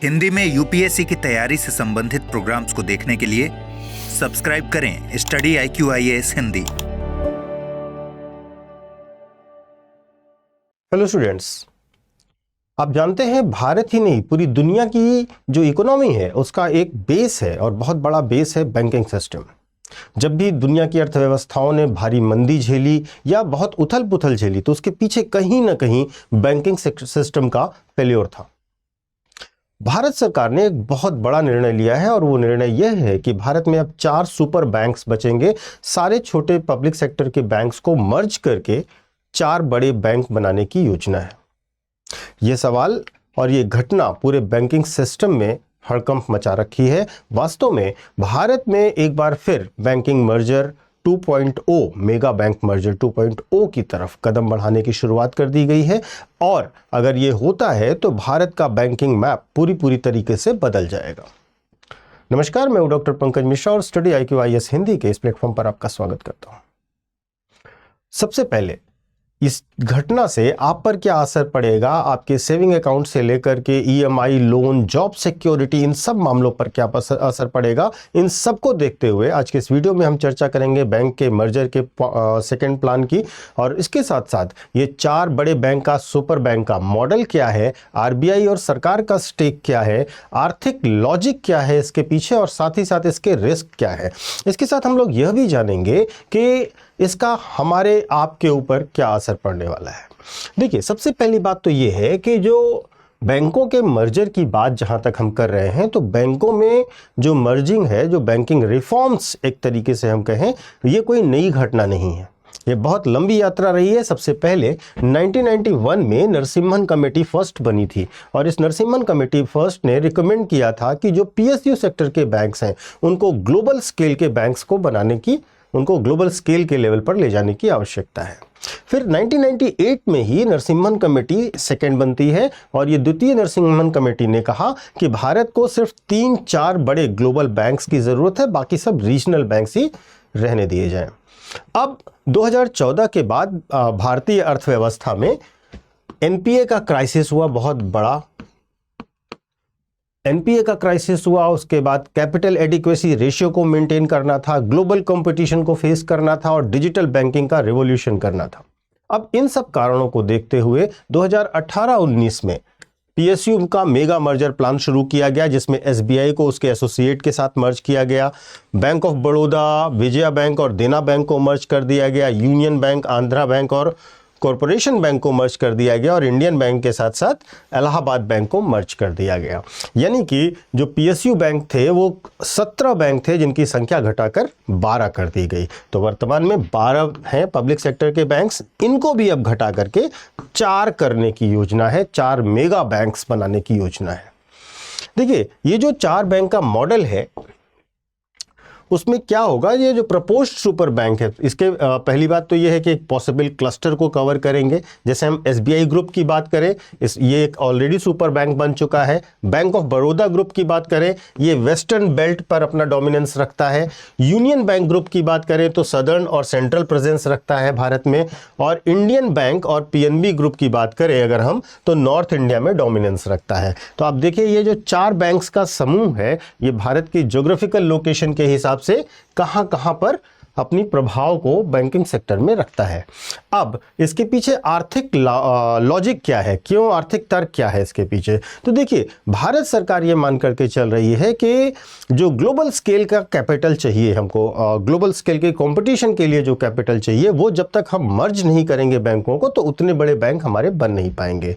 हिंदी में यूपीएससी की तैयारी से संबंधित प्रोग्राम्स को देखने के लिए सब्सक्राइब करें study IQ-IAS Hindi. Hello students, आप जानते हैं भारत ही नहीं पूरी दुनिया की जो इकोनॉमी है उसका एक बेस है और बहुत बड़ा बेस है बैंकिंग सिस्टम। जब भी दुनिया की अर्थव्यवस्थाओं ने भारी मंदी झेली या बहुत उथल पुथल झेली तो उसके पीछे कहीं ना कहीं बैंकिंग सिस्टम का फेल्योर था। भारत सरकार ने एक बहुत बड़ा निर्णय लिया है और वो निर्णय यह है कि भारत में अब 4 सुपर बैंक्स बचेंगे। सारे छोटे पब्लिक सेक्टर के बैंक्स को मर्ज करके 4 बड़े बैंक बनाने की योजना है। यह सवाल और ये घटना पूरे बैंकिंग सिस्टम में हड़कंप मचा रखी है। वास्तव में भारत में एक बार फिर banking merger 2.0 mega bank merger 2.0 की तरफ कदम बढ़ाने की शुरुआत कर दी गई है और अगर ये होता है तो भारत का बैंकिंग मैप पूरी तरीके से बदल जाएगा। नमस्कार, मैं हूं डॉक्टर पंकज मिश्रा और स्टडी IQ-IAS हिंदी के इस प्लेटफॉर्म पर आपका स्वागत करता हूं। सबसे पहले इस घटना से आप पर क्या असर पड़ेगा, आपके सेविंग अकाउंट से लेकर के EMI, लोन, जॉब सिक्योरिटी, इन सब मामलों पर क्या असर पड़ेगा, इन सब को देखते हुए आज के इस वीडियो में हम चर्चा करेंगे बैंक के मर्जर के सेकंड प्लान की। और इसके साथ साथ ये 4 बड़े बैंक का सुपर बैंक का मॉडल क्या है, RBI और सरकार का स्टेक क्या है, आर्थिक लॉजिक क्या है इसके पीछे और साथ ही साथ इसके रिस्क क्या है। इसके साथ हम लोग यह भी जानेंगे कि इसका हमारे आपके ऊपर क्या असर पड़ने वाला है। देखिए, सबसे पहली बात तो ये है कि जो बैंकों के मर्जर की बात जहां तक हम कर रहे हैं तो बैंकों में जो मर्जिंग है, जो बैंकिंग रिफॉर्म्स एक तरीके से हम कहें, ये कोई नई घटना नहीं है। ये बहुत लंबी यात्रा रही है। सबसे पहले 1991 में नरसिम्हन कमेटी फर्स्ट बनी थी और इस नरसिम्हन कमेटी फर्स्ट ने रिकमेंड किया था कि जो PSU सेक्टर के बैंक्स हैं उनको ग्लोबल स्केल के बैंक्स को बनाने की, उनको ग्लोबल स्केल के लेवल पर ले जाने की आवश्यकता है। फिर 1998 में ही नरसिम्हन कमेटी सेकंड बनती है और ये द्वितीय नरसिम्हन कमेटी ने कहा कि भारत को सिर्फ 3-4 बड़े ग्लोबल बैंक्स की जरूरत है, बाकी सब रीजनल बैंक्स ही रहने दिए जाएं। अब 2014 के बाद भारतीय अर्थव्यवस्था में NPA का क्राइसिस हुआ, बहुत बड़ा NPA का क्राइसिस हुआ। उसके बाद कैपिटल एडिक्वेसी रेशियो को मेंटेन करना था, ग्लोबल कंपटीशन को फेस करना था और डिजिटल बैंकिंग का रिवॉल्यूशन करना था। अब इन सब कारणों को देखते हुए 2018-19 में PSU का मेगा मर्जर प्लान शुरू किया गया जिसमें SBI को उसके एसोसिएट के साथ मर्ज किया गया, bank of Baroda, Vijaya bank और देना बैंक को मर्ज कर दिया गया, यूनियन बैंक, आंध्रा बैंक और कॉरपोरेशन बैंक को मर्ज कर दिया गया और इंडियन बैंक के साथ साथ इलाहाबाद बैंक को मर्ज कर दिया गया। यानी कि जो PSU बैंक थे वो 17 बैंक थे जिनकी संख्या घटाकर 12 कर दी गई। तो वर्तमान में 12 हैं पब्लिक सेक्टर के बैंक्स। इनको भी अब घटा करके 4 करने की योजना है, 4 मेगा बैंक्स बनाने की योजना है। देखिए, ये जो 4 बैंक का मॉडल है उसमें क्या होगा, ये जो प्रपोज्ड सुपर बैंक है इसके पहली बात तो ये है कि एक पॉसिबल क्लस्टर को कवर करेंगे। जैसे हम SBI ग्रुप की बात करें, ये एक ऑलरेडी सुपर बैंक बन चुका है। बैंक ऑफ बड़ौदा ग्रुप की बात करें, ये वेस्टर्न बेल्ट पर अपना डोमिनेंस रखता है। यूनियन बैंक ग्रुप की बात करें तो सदर्न और सेंट्रल प्रेजेंस रखता है भारत में। और इंडियन बैंक और PNB ग्रुप की बात करें अगर हम, तो नॉर्थ इंडिया में डोमिनेंस रखता है। तो आप देखिए, ये जो 4 बैंक्स का समूह है ये भारत की ज्योग्राफिकल लोकेशन के हिसाब से कहां पर अपनी प्रभाव को बैंकिंग सेक्टर में रखता है। अब इसके पीछे आर्थिक लॉजिक क्या है, क्यों, आर्थिक तर्क क्या है इसके पीछे। तो देखिए, भारत सरकार ये मान करके चल रही है कि जो ग्लोबल स्केल का कैपिटल चाहिए हमको, ग्लोबल स्केल के कंपटीशन के लिए जो कैपिटल चाहिए वो जब तक हम मर्ज नहीं करेंगे बैंकों को तो उतने बड़े बैंक हमारे बन नहीं पाएंगे।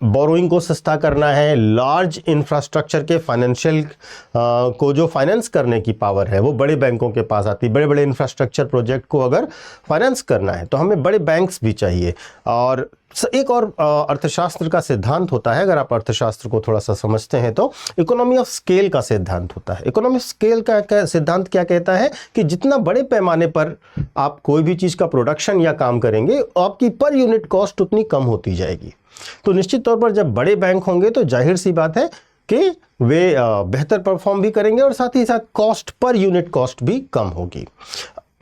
बोरोइंग को सस्ता करना है, लार्ज इंफ्रास्ट्रक्चर के फाइनेंशियल को जो फाइनेंस करने की पावर है वो बड़े बैंकों के पास आती है। बड़े बड़े इंफ्रास्ट्रक्चर प्रोजेक्ट को अगर फाइनेंस करना है तो हमें बड़े बैंक्स भी चाहिए। और एक और अर्थशास्त्र का सिद्धांत होता है, अगर आप अर्थशास्त्र को थोड़ा सा समझते हैं तो इकोनॉमी ऑफ स्केल का सिद्धांत होता है। इकोनॉमी ऑफ स्केल का सिद्धांत क्या कहता है कि जितना बड़े पैमाने पर आप कोई भी चीज़ का प्रोडक्शन या काम करेंगे आपकी पर यूनिट कॉस्ट उतनी कम होती जाएगी। तो निश्चित तौर पर जब बड़े बैंक होंगे तो जाहिर सी बात है कि वे बेहतर परफॉर्म भी करेंगे और साथ ही साथ कॉस्ट पर यूनिट कॉस्ट भी कम होगी।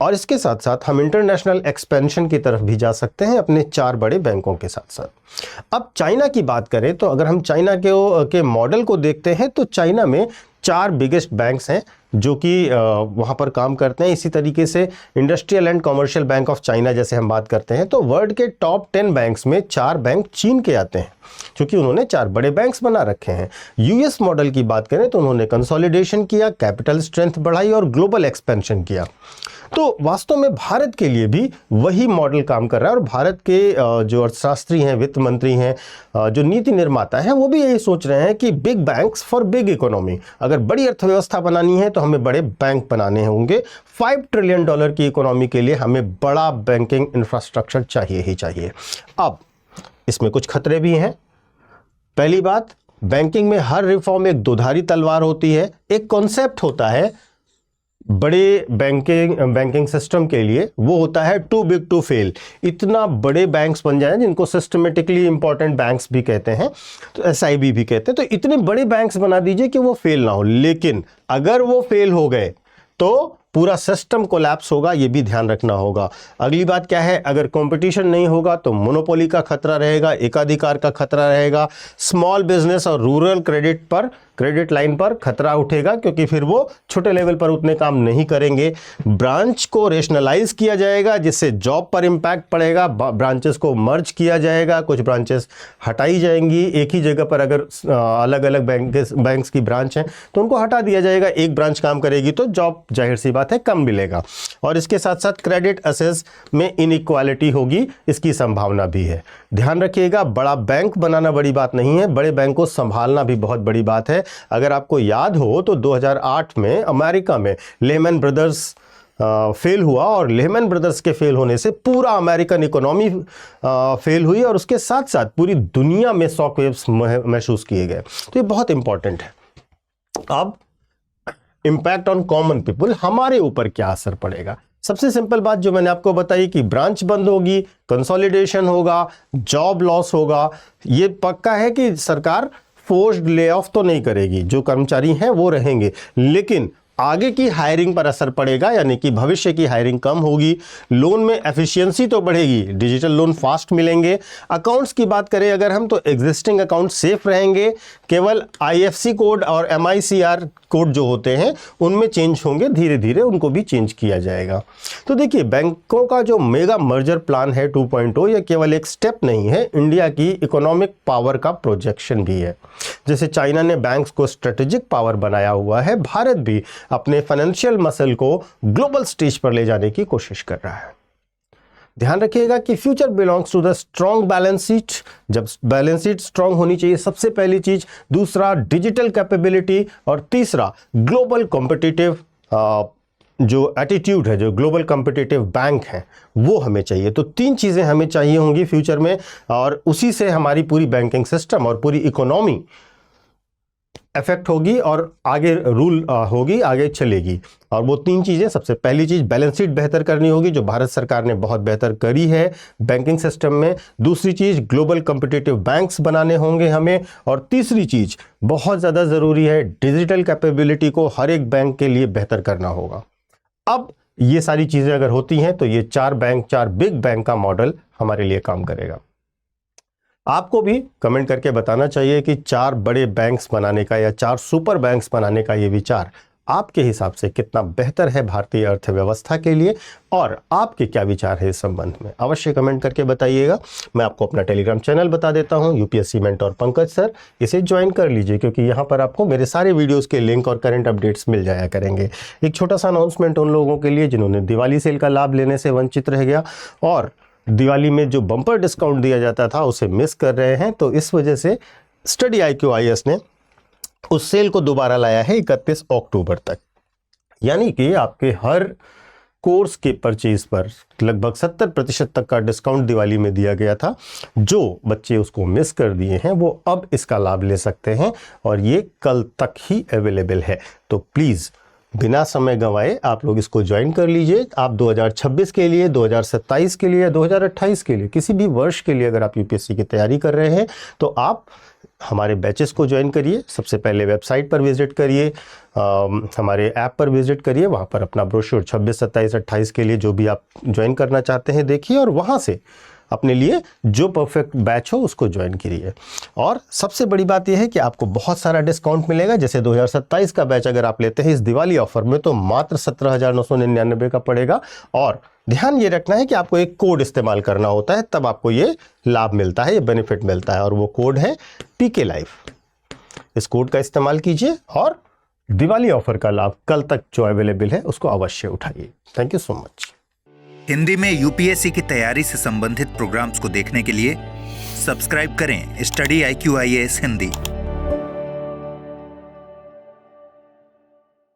और इसके साथ साथ हम इंटरनेशनल एक्सपेंशन की तरफ भी जा सकते हैं अपने 4 बड़े बैंकों के साथ साथ। अब चाइना की बात करें तो अगर हम चाइना के मॉडल को देखते हैं तो चाइना में 4 बिगेस्ट बैंक्स हैं जो कि वहाँ पर काम करते हैं। इसी तरीके से industrial and commercial bank of China जैसे हम बात करते हैं तो वर्ल्ड के टॉप 10 बैंक्स में 4 बैंक चीन के आते हैं, क्योंकि उन्होंने 4 बड़े बैंक्स बना रखे हैं। यूएस मॉडल की बात करें तो उन्होंने कंसोलिडेशन किया, कैपिटल स्ट्रेंथ बढ़ाई और ग्लोबल एक्सपेंशन किया। तो वास्तव में भारत के लिए भी वही मॉडल काम कर रहा है और भारत के जो अर्थशास्त्री हैं, वित्त मंत्री हैं, जो नीति निर्माता हैं, वो भी यही सोच रहे हैं कि big banks for big economy. अगर बड़ी अर्थव्यवस्था बनानी है तो हमें बड़े बैंक बनाने होंगे। $5 ट्रिलियन की इकोनॉमी के लिए हमें बड़ा बैंकिंग इंफ्रास्ट्रक्चर चाहिए ही चाहिए। अब इसमें कुछ खतरे भी हैं। पहली बात, बैंकिंग में हर रिफॉर्म एक दुधारी तलवार होती है। एक कॉन्सेप्ट होता है बड़े बैंकिंग सिस्टम के लिए, वो होता है टू बिग टू फेल। इतना बड़े बैंक्स बन जाएं जिनको सिस्टमेटिकली इंपॉर्टेंट बैंक्स भी कहते हैं, तो एसआईबी भी कहते हैं। तो इतने बड़े बैंक्स बना दीजिए कि वो फेल ना हो। लेकिन अगर वो फेल हो गए तो पूरा सिस्टम कोलैप्स होगा, ये भी ध्यान रखना होगा। अगली बात क्या है, अगर कंपटीशन नहीं होगा तो मोनोपोली का खतरा रहेगा, एकाधिकार का खतरा रहेगा, स्मॉल बिजनेस और रूरल क्रेडिट लाइन पर खतरा उठेगा, क्योंकि फिर वो छोटे लेवल पर उतने काम नहीं करेंगे। ब्रांच को रेशनलाइज किया जाएगा जिससे जॉब पर इंपैक्ट पड़ेगा। ब्रांचेस को मर्ज किया जाएगा, कुछ ब्रांचेस हटाई जाएंगी। एक ही जगह पर अगर अलग अलग बैंक्स की ब्रांच हैं तो उनको हटा दिया जाएगा। एक ब्रांच काम करेगी तो जॉब जाहिर सी बात है कम मिलेगा। और इसके साथ साथ क्रेडिट असेस में इनइक्वालिटी होगी, इसकी संभावना भी है। ध्यान रखिएगा, बड़ा बैंक बनाना बड़ी बात नहीं है, बड़े बैंक को संभालना भी बहुत बड़ी बात है। अगर आपको याद हो तो 2008 में अमेरिका में लेहमैन ब्रदर्स फेल हुआ और लेहमैन ब्रदर्स के फेल होने से पूरा अमेरिकन इकोनॉमी फेल हुई और उसके साथ साथ पूरी दुनिया में शॉक वेव्स महसूस किए गए। तो ये बहुत इंपॉर्टेंट है। अब इम्पैक्ट ऑन कॉमन पीपल, हमारे ऊपर क्या असर पड़ेगा? सबसे सिंपल बात जो मैंने आपको बताई कि ब्रांच बंद होगी, कंसोलिडेशन होगा, जॉब लॉस होगा। ये पक्का है कि सरकार फोर्स्ड ले ऑफ तो नहीं करेगी, जो कर्मचारी हैं वो रहेंगे, लेकिन आगे की हायरिंग पर असर पड़ेगा, यानी कि भविष्य की हायरिंग कम होगी। लोन में एफिशिएंसी तो बढ़ेगी, डिजिटल लोन फास्ट मिलेंगे। अकाउंट्स की बात करें अगर हम, तो एग्जिस्टिंग अकाउंट सेफ रहेंगे। केवल आईएफसी कोड और एमआईसीआर कोड जो होते हैं उनमें चेंज होंगे, धीरे धीरे उनको भी चेंज किया जाएगा। तो देखिए, बैंकों का जो मेगा मर्जर प्लान है 2.0, यह केवल एक स्टेप नहीं है, इंडिया की इकोनॉमिक पावर का प्रोजेक्शन भी है। जैसे चाइना ने बैंक्स को स्ट्रेटेजिक पावर बनाया हुआ है, भारत भी अपने फाइनेंशियल मसल को ग्लोबल स्टेज पर ले जाने की कोशिश कर रहा है। ध्यान रखिएगा कि future belongs to the strong balance sheet. जब बैलेंस शीट स्ट्रॉन्ग होनी चाहिए, सबसे पहली चीज। दूसरा, डिजिटल कैपेबिलिटी। और तीसरा, ग्लोबल कॉम्पिटिटिव जो एटीट्यूड है, जो ग्लोबल कॉम्पिटिटिव बैंक है, वो हमें चाहिए। तो 3 चीज़ें हमें चाहिए होंगी फ्यूचर में, और उसी से हमारी पूरी बैंकिंग सिस्टम और पूरी इकोनॉमी इफेक्ट होगी और आगे रूल होगी, आगे चलेगी। और वो 3 चीज़ें, सबसे पहली चीज़ बैलेंस शीट बेहतर करनी होगी, जो भारत सरकार ने बहुत बेहतर करी है बैंकिंग सिस्टम में। दूसरी चीज़, ग्लोबल कॉम्पिटिटिव बैंक्स बनाने होंगे हमें। और तीसरी चीज़ बहुत ज़्यादा ज़रूरी है, डिजिटल कैपेबिलिटी को हर एक बैंक के लिए बेहतर करना होगा। अब ये सारी चीज़ें अगर होती हैं तो ये 4 बिग बैंक का मॉडल हमारे लिए काम करेगा। आपको भी कमेंट करके बताना चाहिए कि 4 बड़े बैंक्स बनाने का या 4 सुपर बैंक्स बनाने का ये विचार आपके हिसाब से कितना बेहतर है भारतीय अर्थव्यवस्था के लिए, और आपके क्या विचार है इस संबंध में, अवश्य कमेंट करके बताइएगा। मैं आपको अपना टेलीग्राम चैनल बता देता हूं, यूपीएससी मेंटोर पंकज सर। इसे ज्वाइन कर लीजिए, क्योंकि यहाँ पर आपको मेरे सारे वीडियोस के लिंक और करंट अपडेट्स मिल जाया करेंगे। एक छोटा सा अनाउंसमेंट उन लोगों के लिए जिन्होंने दिवाली सेल का लाभ लेने से वंचित रह गया और दिवाली में जो बम्पर डिस्काउंट दिया जाता था उसे मिस कर रहे हैं, तो इस वजह से स्टडी IQIS ने उस सेल को दोबारा लाया है 31 अक्टूबर तक। यानी कि आपके हर कोर्स के परचेज पर लगभग 70% तक का डिस्काउंट दिवाली में दिया गया था। जो बच्चे उसको मिस कर दिए हैं वो अब इसका लाभ ले सकते हैं, और ये कल तक ही अवेलेबल है। तो प्लीज़ बिना समय गंवाए आप लोग इसको ज्वाइन कर लीजिए। आप 2026 के लिए, 2027 के लिए, 2028 के लिए, किसी भी वर्ष के लिए अगर आप यूपीएससी की तैयारी कर रहे हैं तो आप हमारे बैचेस को ज्वाइन करिए। सबसे पहले वेबसाइट पर विजिट करिए, हमारे ऐप पर विजिट करिए, वहाँ पर अपना ब्रोशर 26, 27, 28 के लिए जो भी आप ज्वाइन करना चाहते हैं देखिए, और वहाँ से अपने लिए जो परफेक्ट बैच हो उसको ज्वाइन करिए। और सबसे बड़ी बात यह है कि आपको बहुत सारा डिस्काउंट मिलेगा। जैसे 2027 का बैच अगर आप लेते हैं इस दिवाली ऑफर में तो मात्र 17,999 का पड़ेगा। और ध्यान ये रखना है कि आपको एक कोड इस्तेमाल करना होता है, तब आपको ये लाभ मिलता है, ये बेनिफिट मिलता है, और वो कोड है PK Life। इस कोड का इस्तेमाल कीजिए और दिवाली ऑफर का लाभ कल तक जो अवेलेबल है उसको अवश्य उठाइए। Thank you so much. Hindi में यूपीएससी की तैयारी से संबंधित प्रोग्राम्स को देखने के लिए सब्सक्राइब करें स्टडी IQ IAS हिंदी।